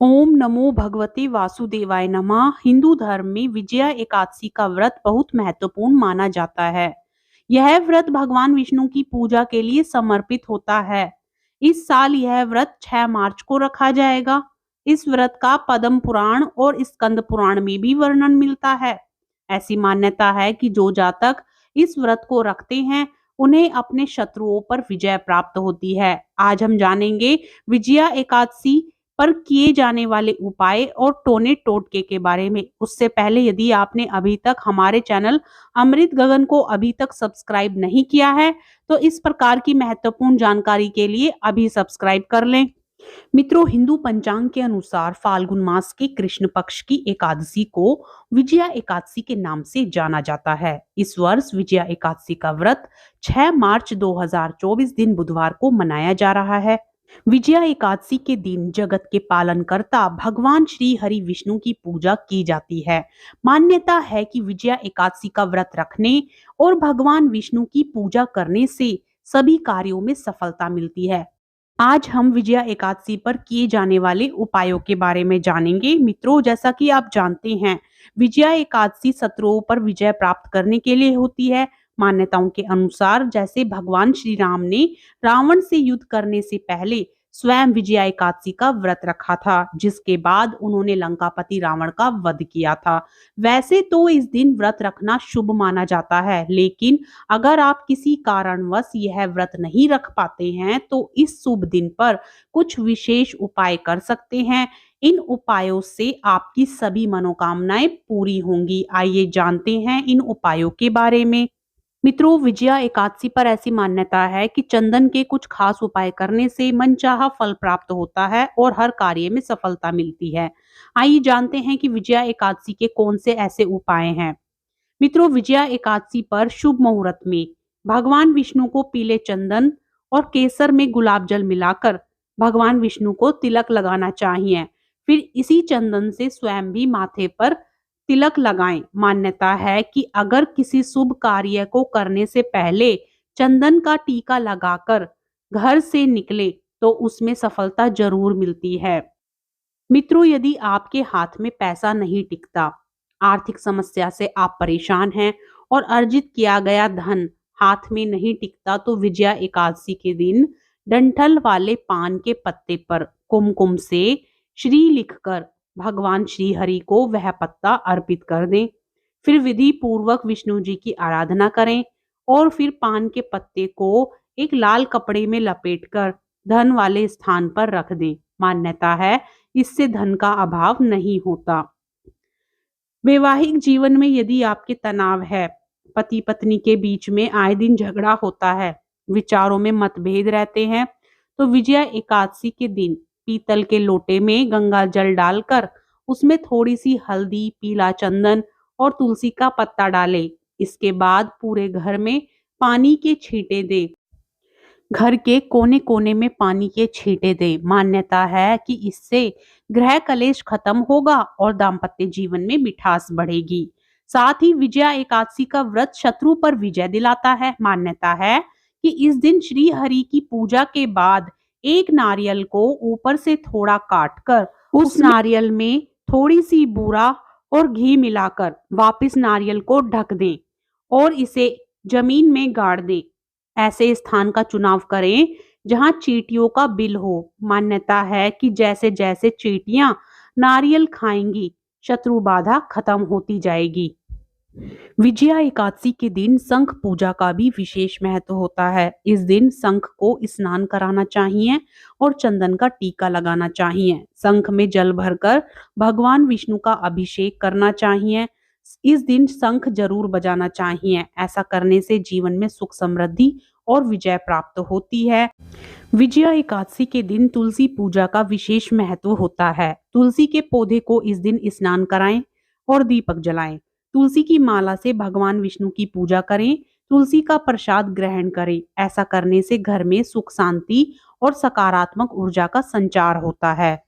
ओम नमो भगवते वासुदेवाय नमः। हिंदू धर्म में विजया एकादशी का व्रत बहुत महत्वपूर्ण माना जाता है। यह व्रत भगवान विष्णु की पूजा के लिए समर्पित होता है। इस साल यह व्रत 6 मार्च को रखा जाएगा। इस व्रत का पद्म पुराण और स्कंद पुराण में भी वर्णन मिलता है। ऐसी मान्यता है कि जो जातक इस व्रत को रखते हैं उन्हें अपने शत्रुओं पर विजय प्राप्त होती है। आज हम जानेंगे विजया एकादशी पर किए जाने वाले उपाय और टोने टोटके के बारे में। उससे पहले यदि आपने अभी तक हमारे चैनल अमृत गगन को अभी तक सब्सक्राइब नहीं किया है तो इस प्रकार की महत्वपूर्ण जानकारी के लिए अभी सब्सक्राइब कर लें। मित्रों, हिंदू पंचांग के अनुसार फाल्गुन मास के कृष्ण पक्ष की एकादशी को विजया एकादशी के नाम से जाना जाता है। इस वर्ष विजया एकादशी का व्रत 6 मार्च 2024 दिन बुधवार को मनाया जा रहा है। विजया एकादशी के दिन जगत के पालनकर्ता भगवान श्री हरि विष्णु की पूजा की जाती है। मान्यता है कि विजया एकादशी का व्रत रखने और भगवान विष्णु की पूजा करने से सभी कार्यों में सफलता मिलती है। आज हम विजया एकादशी पर किए जाने वाले उपायों के बारे में जानेंगे। मित्रों, जैसा कि आप जानते हैं, विजया एकादशी शत्रुओं पर विजय प्राप्त करने के लिए होती है। मान्यताओं के अनुसार जैसे भगवान श्री राम ने रावण से युद्ध करने से पहले स्वयं विजया एकादशी का व्रत रखा था, जिसके बाद उन्होंने लंकापति रावण का वध किया था। वैसे तो इस दिन व्रत रखना शुभ माना जाता है, लेकिन अगर आप किसी कारणवश यह व्रत नहीं रख पाते हैं तो इस शुभ दिन पर कुछ विशेष उपाय कर सकते हैं। इन उपायों से आपकी सभी मनोकामनाएं पूरी होंगी। आइए जानते हैं इन उपायों के बारे में। मित्रों, विजया एकादशी पर ऐसी मान्यता है कि चंदन के कुछ खास उपाय करने से मनचाहा फल प्राप्त होता है और हर कार्य में सफलता मिलती है। आइए जानते हैं कि विजया एकादशी के कौन से ऐसे उपाय हैं। मित्रों, विजया एकादशी पर शुभ मुहूर्त में भगवान विष्णु को पीले चंदन और केसर में गुलाब जल मिलाकर भगवान विष्णु को तिलक लगाना चाहिए। फिर इसी चंदन से स्वयं भी माथे पर तिलक लगाएं। मान्यता है कि अगर किसी शुभ कार्य को करने से पहले चंदन का टीका लगाकर घर से निकले तो उसमें सफलता जरूर मिलती है। मित्रों, यदि आपके हाथ में पैसा नहीं टिकता, आर्थिक समस्या से आप परेशान हैं और अर्जित किया गया धन हाथ में नहीं टिकता तो विजया एकादशी के दिन डंठल वाले पान के पत्ते पर कुमकुम से श्री लिखकर भगवान श्री हरि को वह पत्ता अर्पित कर दें। फिर विधि पूर्वक विष्णु जी की आराधना करें और फिर पान के पत्ते को एक लाल कपड़े में लपेटकर धन वाले स्थान पर रख दें। मान्यता है इससे धन का अभाव नहीं होता। वैवाहिक जीवन में यदि आपके तनाव है, पति पत्नी के बीच में आए दिन झगड़ा होता है, विचारों में मतभेद रहते हैं, तो विजया एकादशी के दिन पीतल के लोटे में गंगा जल डालकर उसमें थोड़ी सी हल्दी, पीला चंदन और तुलसी का पत्ता डालें। इसके बाद पूरे घर में पानी के छींटे दें। घर के कोने कोने में पानी के छींटे दें। मान्यता है कि इससे गृह कलेश खत्म होगा और दाम्पत्य जीवन में मिठास बढ़ेगी। साथ ही विजया एकादशी का व्रत शत्रु पर विजय दिलाता है। मान्यता है कि इस दिन श्री हरि की पूजा के बाद एक नारियल को ऊपर से थोड़ा काटकर उस नारियल में थोड़ी सी बूरा और घी मिलाकर वापस नारियल को ढक दें और इसे जमीन में गाड़ दें। ऐसे स्थान का चुनाव करें जहां चींटियों का बिल हो। मान्यता है कि जैसे जैसे चींटियां नारियल खाएंगी, शत्रु बाधा खत्म होती जाएगी। विजया एकादशी के दिन शंख पूजा का भी विशेष महत्व होता है। इस दिन शंख को स्नान कराना चाहिए और चंदन का टीका लगाना चाहिए। शंख में जल भरकर भगवान विष्णु का अभिषेक करना चाहिए। इस दिन शंख जरूर बजाना चाहिए। ऐसा करने से जीवन में सुख समृद्धि और विजय प्राप्त होती है। विजया एकादशी के दिन तुलसी पूजा का विशेष महत्व होता है। तुलसी के पौधे को इस दिन स्नान कराएं और दीपक जलाएं। तुलसी की माला से भगवान विष्णु की पूजा करें। तुलसी का प्रसाद ग्रहण करें। ऐसा करने से घर में सुख, शांति और सकारात्मक ऊर्जा का संचार होता है।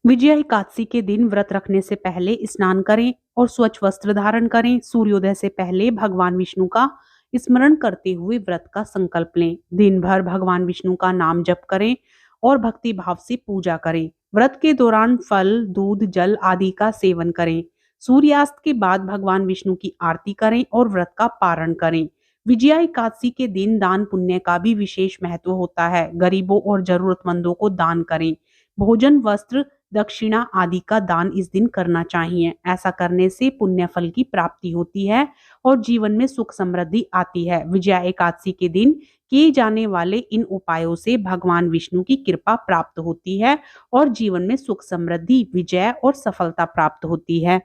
विजया एकादशी के दिन व्रत रखने से पहले स्नान करें और स्वच्छ वस्त्र धारण करें। सूर्योदय से पहले भगवान विष्णु का स्मरण करते हुए व्रत का संकल्प लें। दिन भर भगवान विष्णु का नाम जप करें और भक्ति भाव से पूजा करें। व्रत के दौरान फल, दूध, जल आदि का सेवन करें। सूर्यास्त के बाद भगवान विष्णु की आरती करें और व्रत का पारण करें। विजया एकादशी के दिन दान पुण्य का भी विशेष महत्व होता है। गरीबों और जरूरतमंदों को दान करें। भोजन, वस्त्र, दक्षिणा आदि का दान इस दिन करना चाहिए। ऐसा करने से पुण्य फल की प्राप्ति होती है और जीवन में सुख समृद्धि आती है। विजया एकादशी के दिन किए जाने वाले इन उपायों से भगवान विष्णु की कृपा प्राप्त होती है और जीवन में सुख समृद्धि, विजय और सफलता प्राप्त होती है।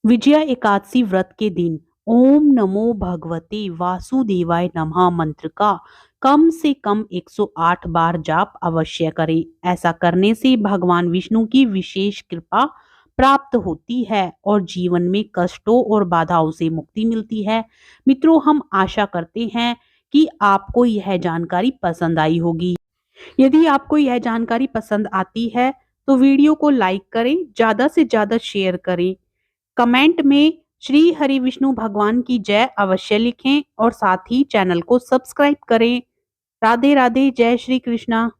विजया एकादशी व्रत के दिन ओम नमो भगवते वासुदेवाय नमः मंत्र का कम से कम 108 बार जाप अवश्य करें। ऐसा करने से भगवान विष्णु की विशेष कृपा प्राप्त होती है और जीवन में कष्टों और बाधाओं से मुक्ति मिलती है। मित्रों, हम आशा करते हैं कि आपको यह जानकारी पसंद आई होगी। यदि आपको यह जानकारी पसंद आती है तो वीडियो को लाइक करें, ज्यादा से ज्यादा शेयर करें, कमेंट में श्री हरि विष्णु भगवान की जय अवश्य लिखें और साथ ही चैनल को सब्सक्राइब करें। राधे राधे, जय श्री कृष्णा।